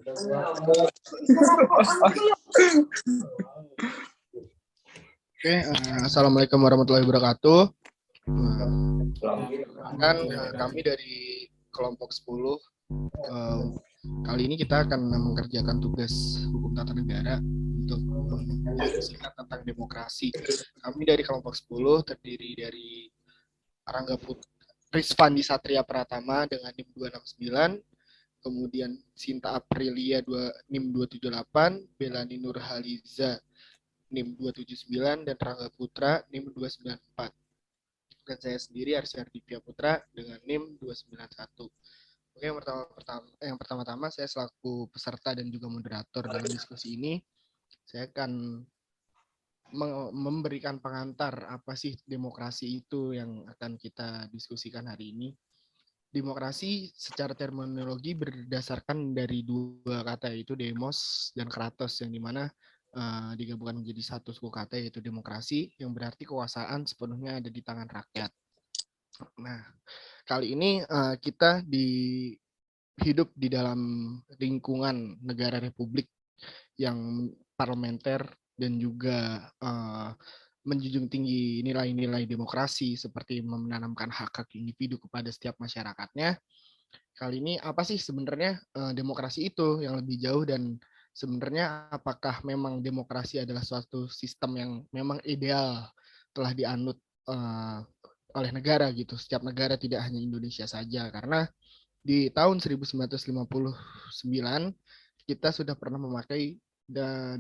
Oke, assalamualaikum warahmatullahi wabarakatuh. Kami dari kelompok 10. Kali ini kita akan mengerjakan tugas hukum tata negara untuk mendiskusikan tentang demokrasi. Kami dari kelompok 10 terdiri dari Arangga Rizvandi Satria Pratama dengan NIM 269, kemudian Sinta Aprilia NIM 278, Belani Nurhaliza NIM 279, dan Rangga Putra NIM 294. Dan saya sendiri Arsyardi Putra dengan NIM 291. Oke, yang pertama-tama saya selaku peserta dan juga moderator dalam diskusi ini, saya akan memberikan pengantar apa sih demokrasi itu yang akan kita diskusikan hari ini. Demokrasi secara terminologi berdasarkan dari dua kata, yaitu demos dan kratos, yang dimana digabungkan menjadi satu suku kata, yaitu demokrasi, yang berarti kekuasaan sepenuhnya ada di tangan rakyat. Nah, kali ini kita hidup di dalam lingkungan negara republik yang parlementer dan juga menjunjung tinggi nilai-nilai demokrasi seperti menanamkan hak-hak individu kepada setiap masyarakatnya. Kali ini apa sih sebenarnya demokrasi itu yang lebih jauh, dan sebenarnya apakah memang demokrasi adalah suatu sistem yang memang ideal telah dianut oleh negara gitu. Setiap negara, tidak hanya Indonesia saja, karena di tahun 1959 kita sudah pernah memakai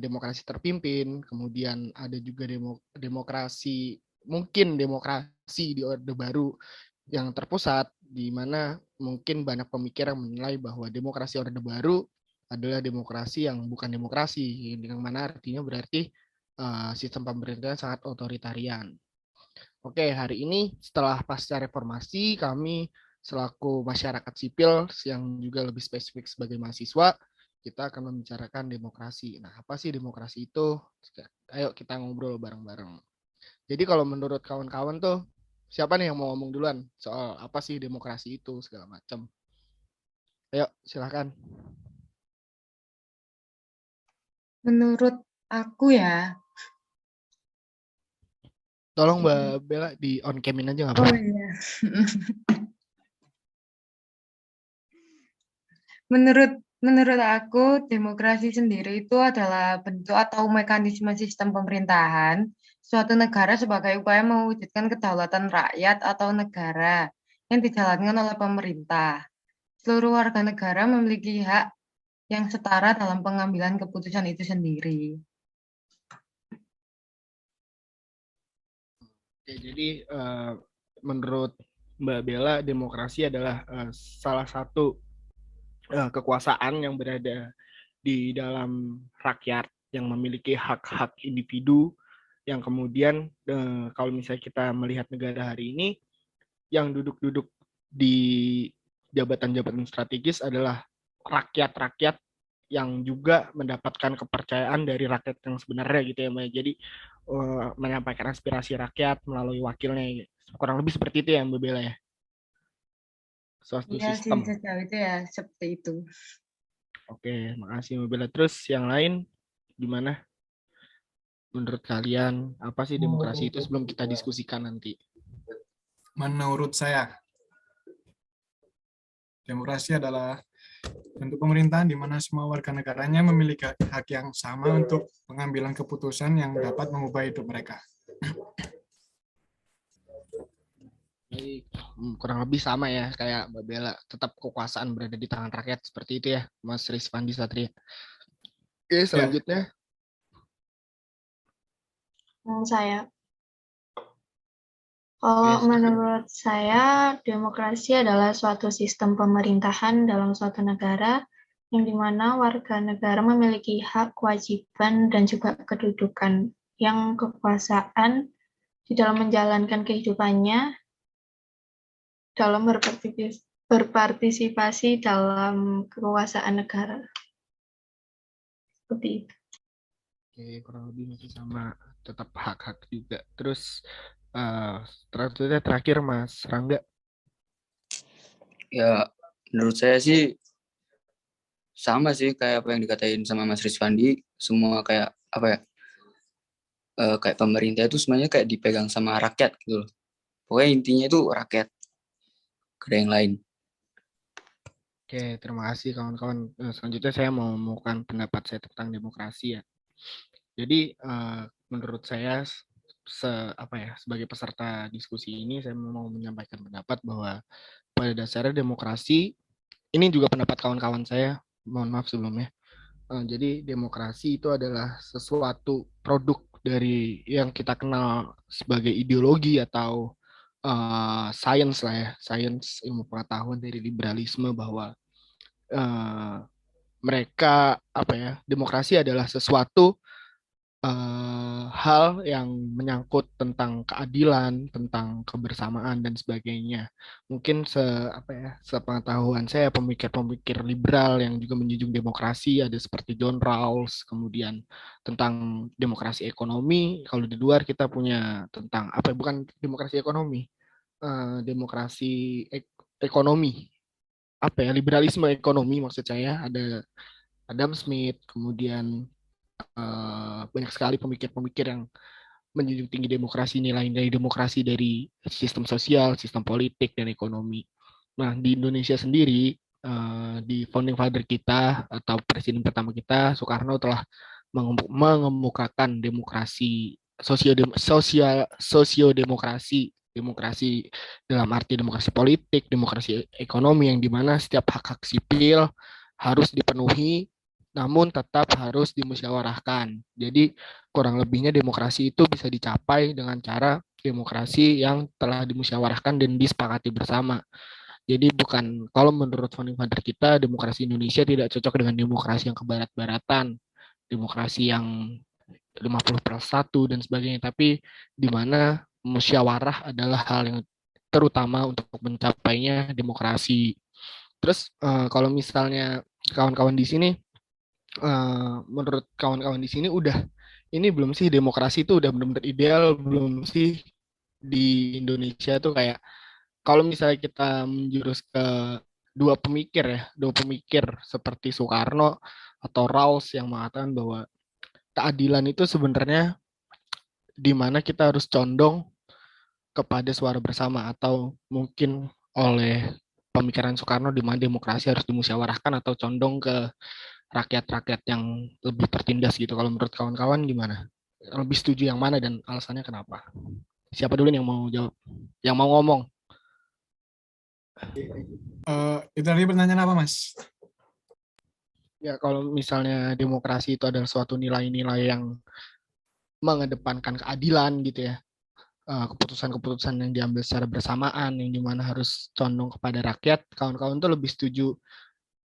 demokrasi terpimpin, kemudian ada juga demokrasi di Orde Baru yang terpusat, di mana mungkin banyak pemikir yang menilai bahwa demokrasi Orde Baru adalah demokrasi yang bukan demokrasi, yang mana artinya berarti sistem pemerintahan sangat otoritarian. Oke, hari ini setelah pasca reformasi, kami selaku masyarakat sipil yang juga lebih spesifik sebagai mahasiswa, kita akan membicarakan demokrasi. Nah, apa sih demokrasi itu? Ayo kita ngobrol bareng-bareng. Jadi kalau menurut kawan-kawan tuh, siapa nih yang mau ngomong duluan soal apa sih demokrasi itu segala macam? Ayo, silakan. Menurut aku ya. Tolong Mbak Bella di on cam-in aja nggak apa-apa. Oh iya. Menurut aku, demokrasi sendiri itu adalah bentuk atau mekanisme sistem pemerintahan suatu negara sebagai upaya mewujudkan kedaulatan rakyat atau negara yang dijalankan oleh pemerintah. Seluruh warga negara memiliki hak yang setara dalam pengambilan keputusan itu sendiri. Oke, jadi menurut Mbak Bella, demokrasi adalah salah satu kekuasaan yang berada di dalam rakyat yang memiliki hak-hak individu, yang kemudian kalau misalnya kita melihat negara hari ini, yang duduk-duduk di jabatan-jabatan strategis adalah rakyat-rakyat yang juga mendapatkan kepercayaan dari rakyat yang sebenarnya gitu ya Mbak. Jadi menyampaikan aspirasi rakyat melalui wakilnya, kurang lebih seperti itu ya Mbak Bella ya, suatu Iya sih, sistem. sejauh itu ya seperti itu. Oke, makasih Mbak Bella. Terus yang lain gimana? Menurut kalian apa sih demokrasi itu sebelum kita diskusikan nanti? Menurut saya, demokrasi adalah bentuk pemerintahan di mana semua warga negaranya memiliki hak yang sama untuk pengambilan keputusan yang dapat mengubah hidup mereka. Jadi kurang lebih sama ya kayak Mbak Bella, tetap kekuasaan berada di tangan rakyat, seperti itu ya Mas Rizvandi Satria. Oke, selanjutnya. Saya. Kalau menurut saya, demokrasi adalah suatu sistem pemerintahan dalam suatu negara yang dimana warga negara memiliki hak, kewajiban, dan juga kedudukan yang kekuasaan di dalam menjalankan kehidupannya dalam berpartisipasi dalam kekuasaan negara. Seperti itu. Oke, kurang lebih masih sama, tetap hak-hak juga. Terus terakhir Mas Rangga. Ya, menurut saya sih sama sih kayak apa yang dikatain sama Mas Rizwandi, semua kayak apa ya, kayak pemerintah itu sebenarnya kayak dipegang sama rakyat gitu loh. Pokoknya intinya itu rakyat, gak ada yang lain. Oke, terima kasih kawan-kawan. Selanjutnya saya mau memukakan pendapat saya tentang demokrasi ya. Jadi menurut saya sebagai peserta diskusi ini saya mau menyampaikan pendapat bahwa pada dasarnya demokrasi ini juga pendapat kawan-kawan saya. Mohon maaf sebelumnya. Jadi demokrasi itu adalah sesuatu produk dari yang kita kenal sebagai ideologi atau sains lah ya, sains ilmu pengetahuan dari liberalisme bahwa uh, mereka demokrasi adalah sesuatu hal yang menyangkut tentang keadilan, tentang kebersamaan dan sebagainya. Mungkin sepengetahuan saya pemikir-pemikir liberal yang juga menjunjung demokrasi ada seperti John Rawls, kemudian tentang demokrasi ekonomi. Kalau di luar kita punya tentang bukan demokrasi ekonomi, demokrasi ekonomi liberalisme ekonomi maksud saya ada Adam Smith, kemudian banyak sekali pemikir-pemikir yang menjunjung tinggi demokrasi, nilai-nilai demokrasi dari sistem sosial, sistem politik, dan ekonomi. Nah, di Indonesia sendiri, di founding father kita atau presiden pertama kita, Soekarno telah mengemukakan demokrasi, sosiodemokrasi, demokrasi dalam arti demokrasi politik, demokrasi ekonomi yang dimana setiap hak-hak sipil harus dipenuhi namun tetap harus dimusyawarahkan. Jadi kurang lebihnya demokrasi itu bisa dicapai dengan cara demokrasi yang telah dimusyawarahkan dan disepakati bersama. Jadi bukan, kalau menurut founding father kita, demokrasi Indonesia tidak cocok dengan demokrasi yang kebarat-baratan, demokrasi yang 50+1 dan sebagainya, tapi di mana musyawarah adalah hal yang terutama untuk mencapainya demokrasi. Terus kalau misalnya kawan-kawan di sini menurut kawan-kawan di sini ini belum sih demokrasi itu udah benar-benar ideal belum sih di Indonesia tuh kayak kalau misalnya kita menjurus ke dua pemikir seperti Soekarno atau Rawls yang mengatakan bahwa keadilan itu sebenarnya di mana kita harus condong kepada suara bersama atau mungkin oleh pemikiran Soekarno di mana demokrasi harus dimusyawarahkan atau condong ke rakyat-rakyat yang lebih tertindas gitu. Kalau menurut kawan-kawan gimana? Lebih setuju yang mana dan alasannya kenapa? Siapa dulu yang mau jawab? Yang mau ngomong? Itu tadi pertanyaan apa, Mas? Ya, kalau misalnya demokrasi itu adalah suatu nilai-nilai yang mengedepankan keadilan gitu ya. Keputusan-keputusan yang diambil secara bersamaan, yang dimana harus condong kepada rakyat, kawan-kawan tuh lebih setuju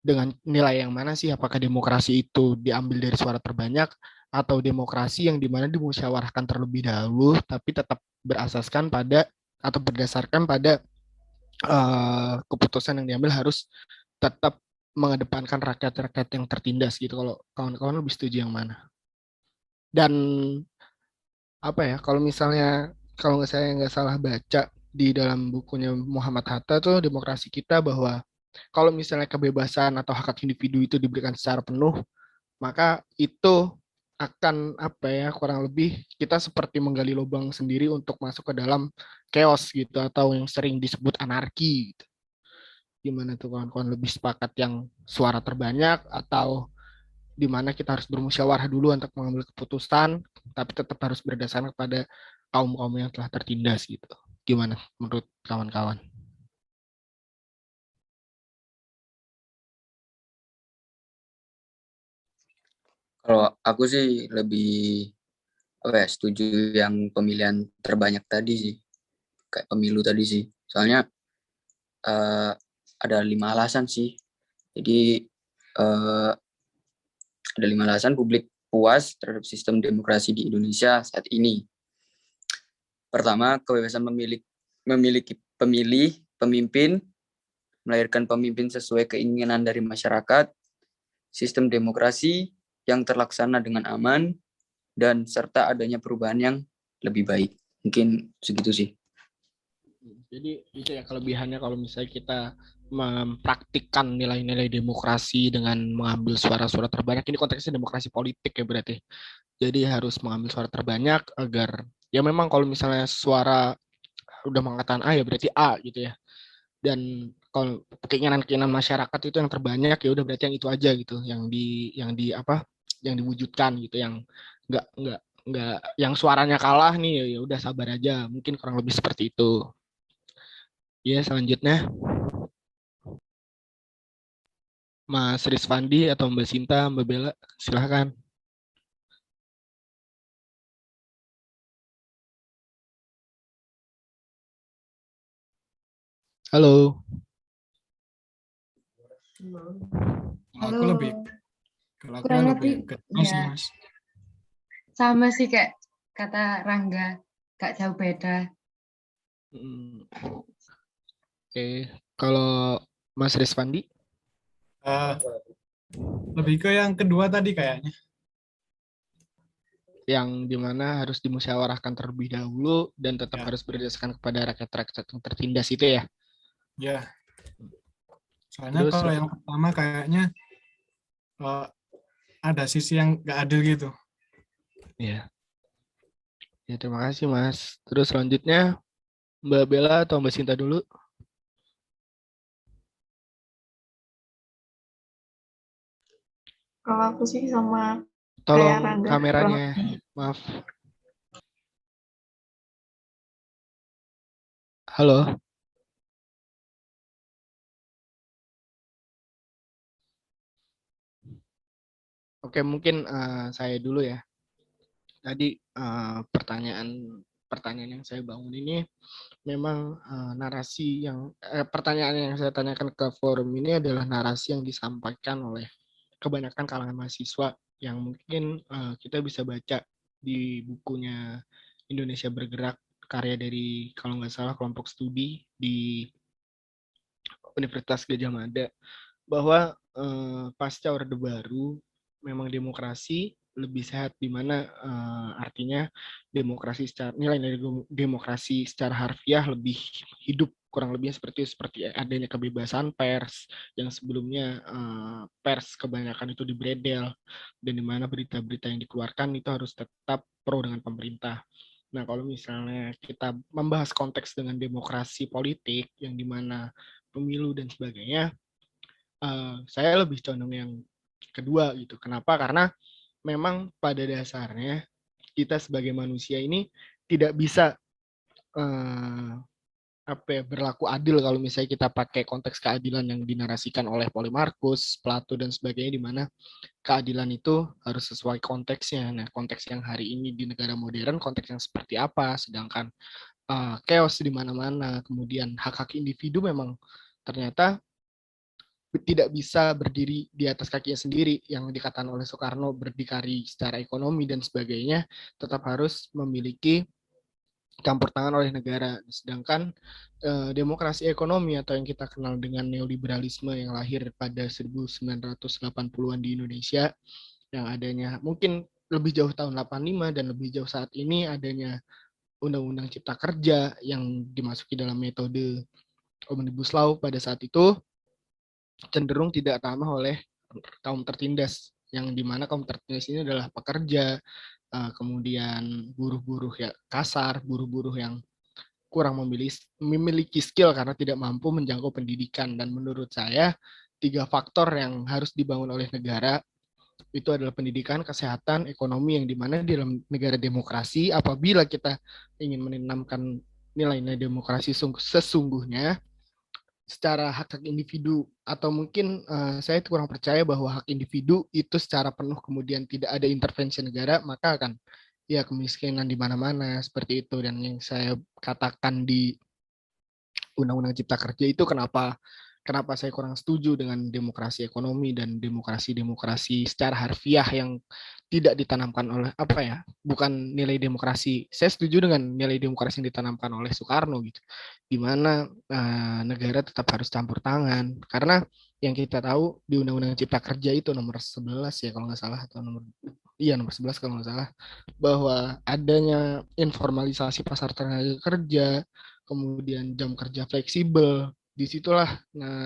dengan nilai yang mana sih? Apakah demokrasi itu diambil dari suara terbanyak atau demokrasi yang dimana dimusyawarahkan terlebih dahulu tapi tetap berasaskan pada atau berdasarkan pada keputusan yang diambil harus tetap mengedepankan rakyat-rakyat yang tertindas gitu. Kalau kawan-kawan lebih setuju yang mana? Dan kalau misalnya kalau saya nggak salah baca di dalam bukunya Muhammad Hatta tuh demokrasi kita bahwa kalau misalnya kebebasan atau hak individu itu diberikan secara penuh, maka itu akan kurang lebih kita seperti menggali lubang sendiri untuk masuk ke dalam chaos gitu atau yang sering disebut anarki gitu. Gimana tuh kawan-kawan, lebih sepakat yang suara terbanyak atau di mana kita harus bermusyawarah dulu untuk mengambil keputusan tapi tetap harus berdasarkan kepada kaum-kaum yang telah tertindas gitu. Gimana menurut kawan-kawan? Kalau aku sih lebih setuju yang pemilihan terbanyak tadi sih, kayak pemilu tadi sih. Soalnya ada 5 alasan sih. Jadi ada 5 alasan publik puas terhadap sistem demokrasi di Indonesia saat ini. Pertama, kebebasan memiliki pemimpin, melahirkan pemimpin sesuai keinginan dari masyarakat, sistem demokrasi yang terlaksana dengan aman, dan serta adanya perubahan yang lebih baik. Mungkin segitu sih. Jadi itu ya kelebihannya kalau misalnya kita mempraktikkan nilai-nilai demokrasi dengan mengambil suara-suara terbanyak. Ini konteksnya demokrasi politik ya berarti. Jadi harus mengambil suara terbanyak agar ya memang kalau misalnya suara udah mengatakan A ya berarti A gitu ya. Dan kalau keinginan-keinginan masyarakat itu yang terbanyak ya udah berarti yang itu aja gitu, yang diwujudkan gitu, yang nggak yang suaranya kalah nih ya udah sabar aja. Mungkin kurang lebih seperti itu. Ya, selanjutnya Mas Rizvandi atau Mbak Sinta, Mbak Bella, silahkan. Halo. Kalau aku Halo. lebih, kalau aku Kurang lebih lebih, ke tengah sih ya. Mas. Sama sih kayak kata Rangga, gak jauh beda. Oke, kalau Mas Rizvandi? Eh, lebih ke yang kedua tadi kayaknya. Yang dimana harus dimusyawarahkan terlebih dahulu dan tetap Ya. harus berdasarkan kepada rakyat-rakyat yang tertindas itu ya. Ya. Soalnya Terus, kalau yang pertama kayaknya ada sisi yang nggak adil gitu. ya. Ya, terima kasih Mas. Terus selanjutnya Mbak Bella atau Mbak Sinta dulu? Kalau aku sih sama kayak Tolong Rangga. kameranya, maaf. Halo. Oke, mungkin saya dulu ya. Tadi pertanyaan yang saya bangun ini memang pertanyaan yang saya tanyakan ke forum ini adalah narasi yang disampaikan oleh kebanyakan kalangan mahasiswa yang mungkin kita bisa baca di bukunya Indonesia Bergerak, karya dari kalau nggak salah kelompok studi di Universitas Gadjah Mada, bahwa pasca Orde Baru memang demokrasi lebih sehat, di mana artinya demokrasi secara nilai-nilai demokrasi secara harfiah lebih hidup, kurang lebihnya seperti adanya kebebasan pers yang sebelumnya pers kebanyakan itu dibredel, dan di mana berita-berita yang dikeluarkan itu harus tetap pro dengan pemerintah. Nah, kalau misalnya kita membahas konteks dengan demokrasi politik yang dimana pemilu dan sebagainya, saya lebih condong yang kedua gitu. Kenapa? Karena memang pada dasarnya kita sebagai manusia ini tidak bisa berlaku adil kalau misalnya kita pakai konteks keadilan yang dinarasikan oleh Polemarchus, Plato dan sebagainya, di mana keadilan itu harus sesuai konteksnya. Nah, konteks yang hari ini di negara modern konteks yang seperti apa? Sedangkan chaos di mana-mana, kemudian hak-hak individu memang ternyata tidak bisa berdiri di atas kakinya sendiri, yang dikatakan oleh Soekarno berdikari secara ekonomi dan sebagainya, tetap harus memiliki campur tangan oleh negara. Sedangkan demokrasi ekonomi atau yang kita kenal dengan neoliberalisme yang lahir pada 1980-an di Indonesia, yang adanya mungkin lebih jauh tahun 85 dan lebih jauh saat ini adanya Undang-Undang Cipta Kerja yang dimasuki dalam metode Omnibus Law pada saat itu cenderung tidak ramah oleh kaum tertindas, yang dimana kaum tertindas ini adalah pekerja, kemudian buruh-buruh ya kasar, buruh-buruh yang kurang memiliki skill karena tidak mampu menjangkau pendidikan. Dan menurut saya 3 faktor yang harus dibangun oleh negara itu adalah pendidikan, kesehatan, ekonomi, yang dimana di dalam negara demokrasi apabila kita ingin menanamkan nilai-nilai demokrasi sesungguhnya secara hak-hak individu, atau mungkin saya kurang percaya bahwa hak individu itu secara penuh kemudian tidak ada intervensi negara, maka akan ya kemiskinan di mana-mana seperti itu. Dan yang saya katakan di Undang-Undang Cipta Kerja itu kenapa saya kurang setuju dengan demokrasi ekonomi dan demokrasi secara harfiah yang tidak ditanamkan oleh bukan nilai demokrasi. Saya setuju dengan nilai demokrasi yang ditanamkan oleh Soekarno gitu, di mana negara tetap harus campur tangan, karena yang kita tahu di Undang-Undang Cipta Kerja itu nomor 11 ya kalau nggak salah, atau nomor 11 kalau nggak salah, bahwa adanya informalisasi pasar tenaga kerja, kemudian jam kerja fleksibel, disitulah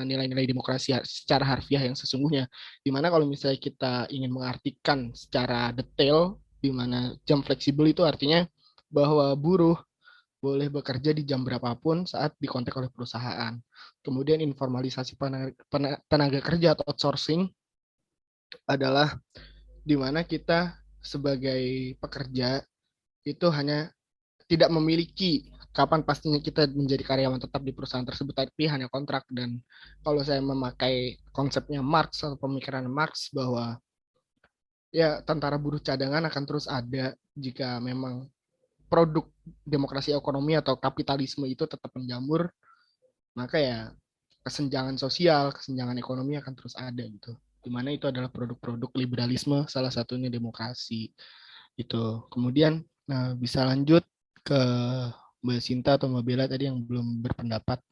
nilai-nilai demokrasi secara harfiah yang sesungguhnya. Dimana kalau misalnya kita ingin mengartikan secara detail, di mana jam fleksibel itu artinya bahwa buruh boleh bekerja di jam berapapun saat dikontak oleh perusahaan. Kemudian informalisasi tenaga kerja atau outsourcing adalah di mana kita sebagai pekerja itu hanya tidak memiliki kapan pastinya kita menjadi karyawan tetap di perusahaan tersebut, tapi hanya kontrak. Dan kalau saya memakai konsepnya Marx atau pemikiran Marx bahwa ya tentara buruh cadangan akan terus ada jika memang produk demokrasi ekonomi atau kapitalisme itu tetap menjamur, maka ya kesenjangan sosial, kesenjangan ekonomi akan terus ada gitu. Dimana itu adalah produk-produk liberalisme, salah satunya demokrasi itu. Kemudian bisa lanjut ke Mbak Sinta atau Mbak Bella tadi yang belum berpendapat.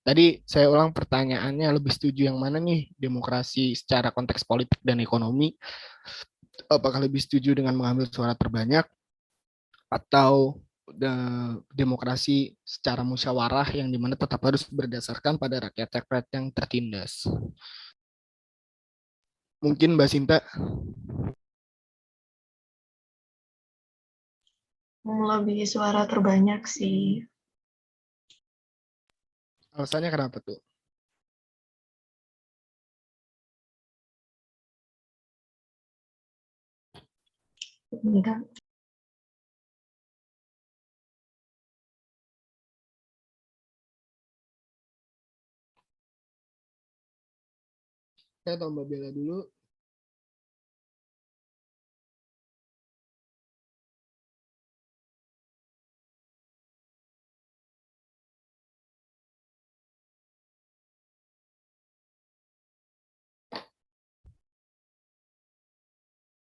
Tadi saya ulang pertanyaannya, lebih setuju yang mana nih, demokrasi secara konteks politik dan ekonomi? Apakah lebih setuju dengan mengambil suara terbanyak atau demokrasi secara musyawarah yang dimana tetap harus berdasarkan pada rakyat-rakyat yang tertindas? Mungkin Mbak Sinta. Lebih suara terbanyak sih. Alasannya kenapa tuh? Enggak. Saya tahu Mbak Bella dulu.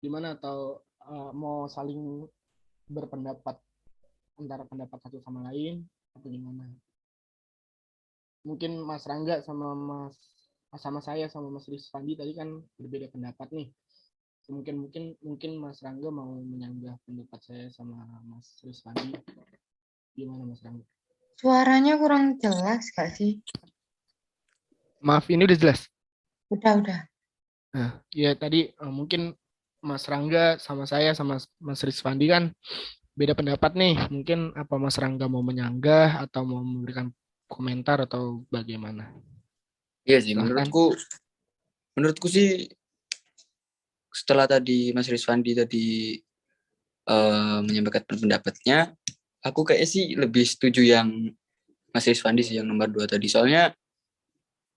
Gimana atau mau saling berpendapat antara pendapat satu sama lain atau gimana? Mungkin Mas Rangga sama saya sama Mas Rizfandi tadi kan berbeda pendapat nih. Mungkin Mas Rangga mau menyanggah pendapat saya sama Mas Rizfandi. Gimana Mas Rangga? Suaranya kurang jelas gak sih? Maaf, ini udah jelas. Udah. Nah, ya tadi mungkin Mas Rangga sama saya sama Mas Rizfandi kan beda pendapat nih. Mungkin apa Mas Rangga mau menyanggah atau mau memberikan komentar atau bagaimana? Iya sih, Silahkan. menurutku sih setelah tadi Mas Rizwandi tadi menyampaikan pendapatnya, aku kayaknya sih lebih setuju yang Mas Rizwandi sih yang nomor 2 tadi. Soalnya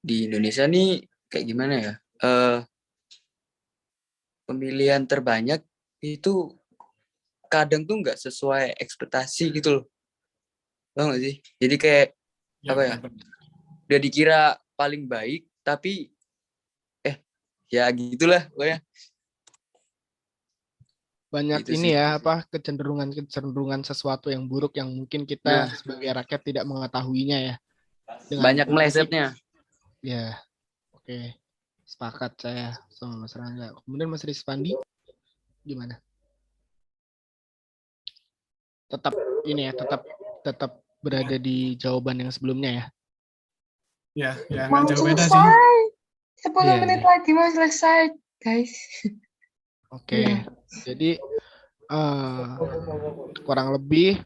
di Indonesia nih kayak gimana ya? Pemilihan terbanyak itu kadang tuh nggak sesuai ekspektasi gitu loh. Tahu nggak sih? Jadi kayak apa ya? Udah dikira paling baik, tapi ya gitulah pokoknya. Banyak Gitu ini sih. ya, kecenderungan sesuatu yang buruk yang mungkin kita sebagai rakyat tidak mengetahuinya ya. Dengan banyak melesetnya. Ya, oke. Sepakat saya sama Mas Rangga. Kemudian Mas Rizpandi, gimana? Tetap ini ya, tetap berada di jawaban yang sebelumnya ya. Ya, Mau nggak jauh beda sih. selesai. 10 Iya, menit iya. lagi mau selesai, guys. Oke. Iya. Jadi kurang lebih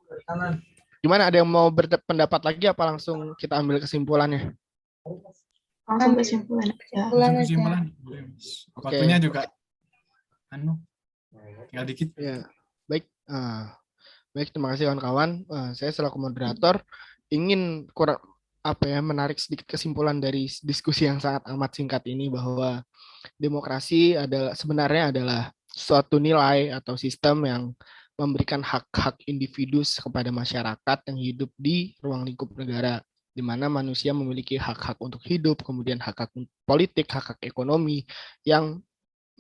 gimana, ada yang mau berpendapat lagi apa langsung kita ambil kesimpulannya? Langsung kesimpulan aja. Kesimpulan. Oke. Waktunya juga tinggal dikit. Ya, baik. Baik, terima kasih kawan-kawan. Saya selaku moderator ingin menarik sedikit kesimpulan dari diskusi yang sangat amat singkat ini, bahwa demokrasi sebenarnya adalah suatu nilai atau sistem yang memberikan hak-hak individu kepada masyarakat yang hidup di ruang lingkup negara, di mana manusia memiliki hak-hak untuk hidup, kemudian hak-hak politik, hak-hak ekonomi, yang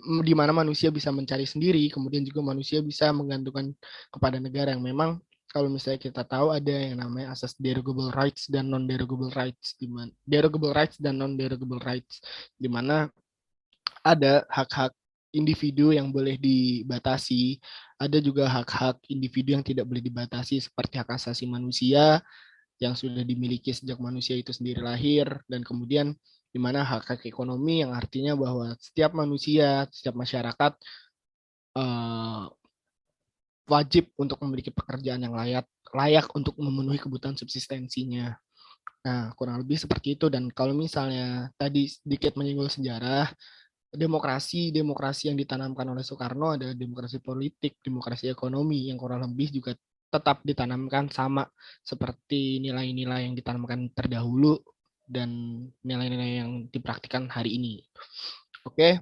di mana manusia bisa mencari sendiri, kemudian juga manusia bisa menggantungkan kepada negara yang memang kalau misalnya kita tahu ada yang namanya asas derogable rights dan non derogable rights, di mana derogable rights dan non derogable rights, di mana ada hak-hak individu yang boleh dibatasi, ada juga hak-hak individu yang tidak boleh dibatasi seperti hak asasi manusia yang sudah dimiliki sejak manusia itu sendiri lahir, dan kemudian di mana hak ekonomi yang artinya bahwa setiap manusia, setiap masyarakat wajib untuk memiliki pekerjaan yang layak untuk memenuhi kebutuhan subsistensinya. Nah, kurang lebih seperti itu. Dan kalau misalnya tadi sedikit menyinggung sejarah, demokrasi yang ditanamkan oleh Soekarno ada demokrasi politik, demokrasi ekonomi yang kurang lebih juga tetap ditanamkan sama seperti nilai-nilai yang ditanamkan terdahulu dan nilai-nilai yang dipraktikkan hari ini. Oke,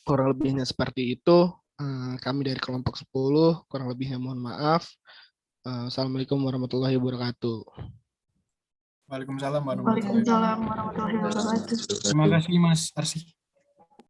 kurang lebihnya seperti itu. Kami dari kelompok 10, kurang lebihnya mohon maaf. Assalamualaikum warahmatullahi wabarakatuh. Waalaikumsalam warahmatullahi wabarakatuh. Waalaikumsalam warahmatullahi wabarakatuh. Terima kasih Mas Arsy.